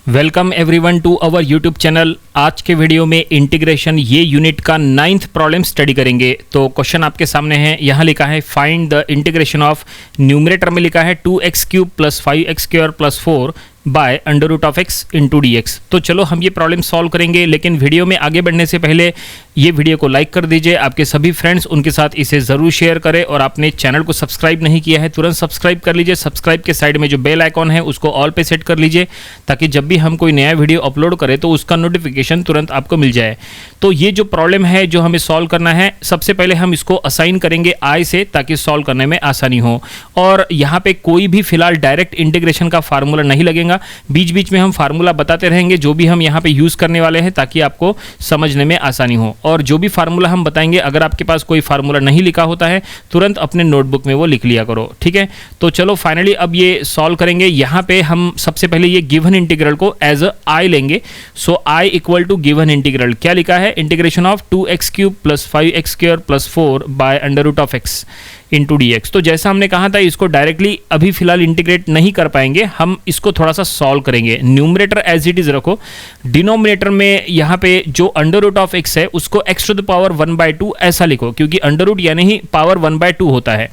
Welcome everyone to our YouTube channel. आज के video में इंटीग्रेशन ये यूनिट का 9th प्रॉब्लम स्टडी करेंगे। तो क्वेश्चन आपके सामने है, यहाँ लिखा है find the integration of, numerator में लिखा है 2x³ + 5x² + 4 by √x × dx। तो चलो हम ये प्रॉब्लम सॉल्व करेंगे, लेकिन वीडियो में आगे बढ़ने से पहले ये वीडियो को लाइक कर दीजिए। आपके सभी फ्रेंड्स उनके साथ इसे ज़रूर शेयर करें, और आपने चैनल को सब्सक्राइब नहीं किया है तुरंत सब्सक्राइब कर लीजिए। सब्सक्राइब के साइड में जो बेल आइकॉन है उसको ऑल पे सेट कर लीजिए, ताकि जब भी हम कोई नया वीडियो अपलोड करें तो उसका नोटिफिकेशन तुरंत आपको मिल जाए। तो ये जो प्रॉब्लम है जो हमें सॉल्व करना है, सबसे पहले हम इसको असाइन करेंगे आई से, ताकि सॉल्व करने में आसानी हो। और यहाँ पे कोई भी फिलहाल डायरेक्ट इंटीग्रेशन का फार्मूला नहीं लगेगा, बीच बीच में हम फार्मूला बताते रहेंगे जो भी हम यहाँ पे यूज़ करने वाले हैं, ताकि आपको समझने में आसानी हो। और जो भी फार्मूला हम बताएंगे, अगर आपके पास कोई फार्मूला नहीं लिखा होता है तुरंत अपने नोटबुक में वो लिख लिया करो, ठीक है। तो चलो फाइनली अब ये सॉल्व करेंगे। यहाँ पे हम सबसे पहले ये गिवन इंटीग्रल को एज अ आई लेंगे। So I equal to given integral क्या लिखा है, integration of 2x³ + 5x² + 4 by √x × dx। तो जैसा हमने कहा था, इसको डायरेक्टली अभी फिलहाल इंटीग्रेट नहीं कर पाएंगे, हम इसको थोड़ा सा सॉल्व करेंगे। न्यूमरेटर एज इट इज रखो, डिनोमिनेटर में यहाँ पे जो √x है उसको x⁻1/2 ऐसा लिखो, क्योंकि अंडर यानी ही पावर 1/2 होता है।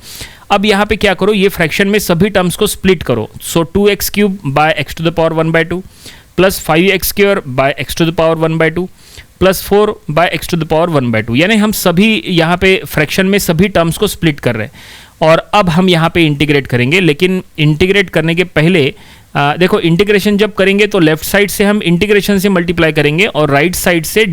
अब यहाँ पे क्या करो, ये फ्रैक्शन में सभी टर्म्स को स्प्लिट करो। सो 2x³ bye x⁻1/2 + 5x² bye x⁻1/2 + 4 bye x⁻1/2, यानी हम सभी यहाँ पे फ्रैक्शन में सभी टर्म्स को स्प्लिट कर रहे हैं। और अब हम यहाँ पे इंटीग्रेट करेंगे, लेकिन इंटीग्रेट करने के पहले देखो, इंटीग्रेशन जब करेंगे तो लेफ्ट साइड से हम इंटीग्रेशन से मल्टीप्लाई करेंगे, और राइट साइड से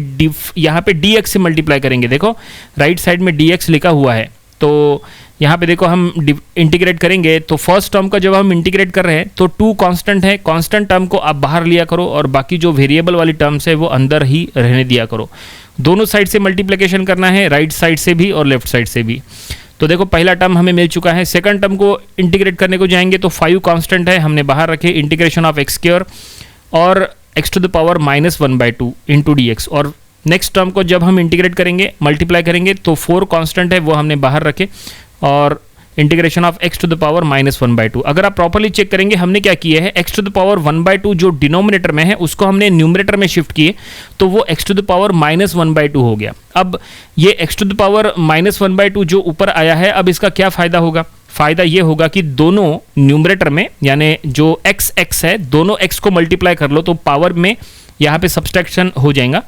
यहाँ पे dx से मल्टीप्लाई करेंगे। देखो राइट साइड में dx लिखा हुआ है, तो यहाँ पे देखो हम इंटीग्रेट करेंगे तो फर्स्ट टर्म का जब हम इंटीग्रेट कर रहे हैं तो 2 कांस्टेंट है, कांस्टेंट टर्म को आप बाहर लिया करो, और बाकी जो वेरिएबल वाली टर्म्स है वो अंदर ही रहने दिया करो। दोनों साइड से मल्टीप्लिकेशन करना है, राइट साइड से भी और लेफ्ट साइड से भी। तो देखो पहला टर्म हमें मिल चुका है। सेकंड टर्म को इंटीग्रेट करने को जाएंगे तो 5 कांस्टेंट है, हमने बाहर रखे, इंटीग्रेशन ऑफ x² और x⁻1/2 × dx। और नेक्स्ट टर्म को जब हम इंटीग्रेट करेंगे, मल्टीप्लाई करेंगे, तो 4 कांस्टेंट है वो हमने बाहर रखे, और इंटीग्रेशन ऑफ x⁻1/2। अगर आप प्रॉपर्ली चेक करेंगे, हमने क्या किया है, x⁻1/2 जो डिनोमिनेटर में है उसको हमने न्यूमरेटर में शिफ्ट किए, तो वो x⁻1/2 हो गया। अब ये x⁻1/2 जो ऊपर आया है, अब इसका क्या फ़ायदा होगा, फ़ायदा ये होगा कि दोनों न्यूमरेटर में, यानी जो x है, दोनों x को मल्टीप्लाई कर लो तो पावर में यहाँ पे सब्सट्रैक्शन हो जाएगा,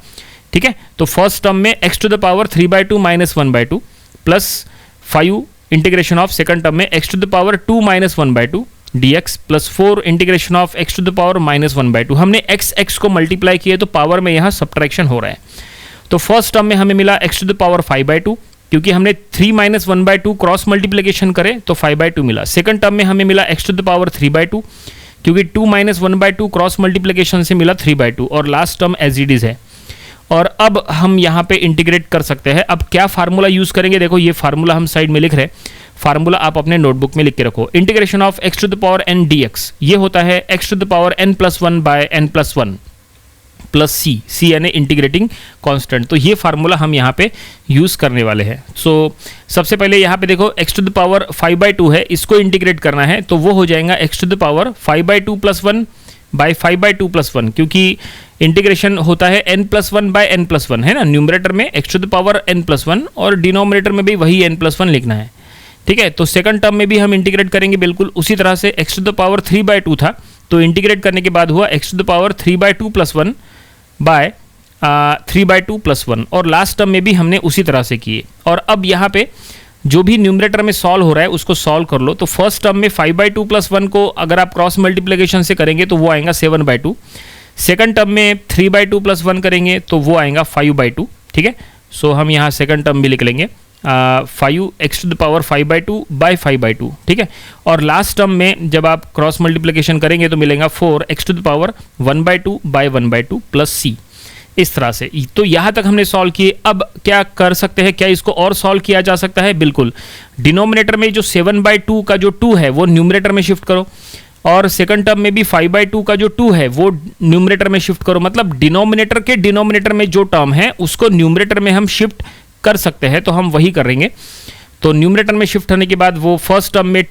ठीक है। तो फर्स्ट टर्म में x⁻3/2 - 1/2 + 5 integration of second term में x⁻2 - 1/2 dx + 4 integration of x⁻1/2। हमने x को मल्टीप्लाई किए तो पावर में यहाँ सब्ट्रैक्शन हो रहा है। तो फर्स्ट टर्म में हमें मिला x⁻5/2, क्योंकि हमने 3 - 1/2 क्रॉस मल्टीप्लिकेशन करें तो 5/2 मिला। सेकंड टर्म में हमें मिला x⁻3/2, क्योंकि 2 - 1/2 क्रॉस मल्टीप्लिकेशन से मिला 3/2, और last term as it is है। और अब हम यहाँ पे इंटीग्रेट कर सकते हैं। अब क्या फार्मूला यूज़ करेंगे, देखो ये फार्मूला हम साइड में लिख रहे हैं, फार्मूला आप अपने नोटबुक में लिख के रखो। इंटीग्रेशन ऑफ x⁻n dx, ये होता है x⁻n + 1 बाय n + 1 + c यानी इंटीग्रेटिंग कांस्टेंट। तो ये फार्मूला हम यहाँ पे यूज़ करने वाले हैं। सो सबसे पहले यहाँ पे देखो x⁻5/2 है, इसको इंटीग्रेट करना है, तो वो हो जाएगा x⁻5/2 + 1 बाय 5/2 + 1, क्योंकि इंटीग्रेशन होता है n + 1 बाय n + 1, है ना। न्यूमरेटर में x⁻n + 1 और डिनोमिनेटर में भी वही n + 1 लिखना है, ठीक है। तो सेकंड टर्म में भी हम इंटीग्रेट करेंगे बिल्कुल उसी तरह से। x⁻3/2 था, तो इंटीग्रेट करने के बाद हुआ x⁻3/2 + 1 बाय 3/2 + 1, और लास्ट टर्म में भी हमने उसी तरह से किए। और अब यहाँ पे जो भी न्यूमरेटर में सॉल्व हो रहा है उसको सॉल्व कर लो। तो फर्स्ट टर्म में 5/2 + 1 को अगर आप क्रॉस मल्टीप्लिकेशन से करेंगे तो वो आएगा 7/2। सेकंड टर्म में 3/2 + 1 करेंगे तो वो आएगा 5/2, ठीक है। सो हम यहाँ सेकंड टर्म भी लिख लेंगे 5 x⁻5/2 बाय 5/2, ठीक है। और लास्ट टर्म में जब आप क्रॉस मल्टीप्लिकेशन करेंगे तो मिलेगा 4 x⁻1/2 बाय 1/2 + c, इस तरह से। तो यहाँ तक हमने सॉल्व किए। अब क्या कर सकते हैं, क्या इसको और सॉल्व किया जा सकता है? बिल्कुल। डिनोमिनेटर में जो 7/2 का जो 2 है वो न्यूमरेटर में शिफ्ट करो, और सेकंड टर्म में भी 5/2 का जो 2 है वो न्यूमरेटर में शिफ्ट करो। मतलब डिनोमिनेटर के डिनोमिनेटर में जो टर्म है उसको न्यूमरेटर में हम शिफ्ट कर सकते हैं, तो हम वही करेंगे। तो न्यूमरेटर में शिफ्ट होने के बाद वो फर्स्ट टर्म में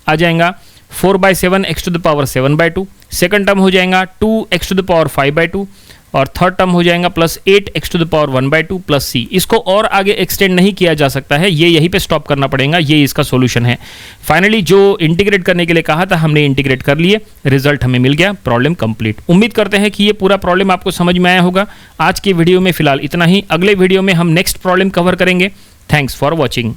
आ जाएगा 4/7 x to the power 7/2, second term हो जाएगा 2x to the power 5/2 और थर्ड टर्म हो जाएगा plus 8x to the power 1/2 plus c। इसको और आगे एक्सटेंड नहीं किया जा सकता है, ये यहीं पे स्टॉप करना पड़ेगा, ये इसका सॉल्यूशन है। फाइनली जो इंटीग्रेट करने के लिए कहा था हमने इंटीग्रेट कर लिए, रिजल्ट हमें मिल गया, प्रॉब्लम कंप्लीट। उम्मीद करते हैं कि ये पूरा प्रॉब्लम आपको समझ में आया होगा। आज की वीडियो में फिलहाल इतना ही, अगले वीडियो में हम नेक्स्ट प्रॉब्लम कवर करेंगे। Thanks for watching.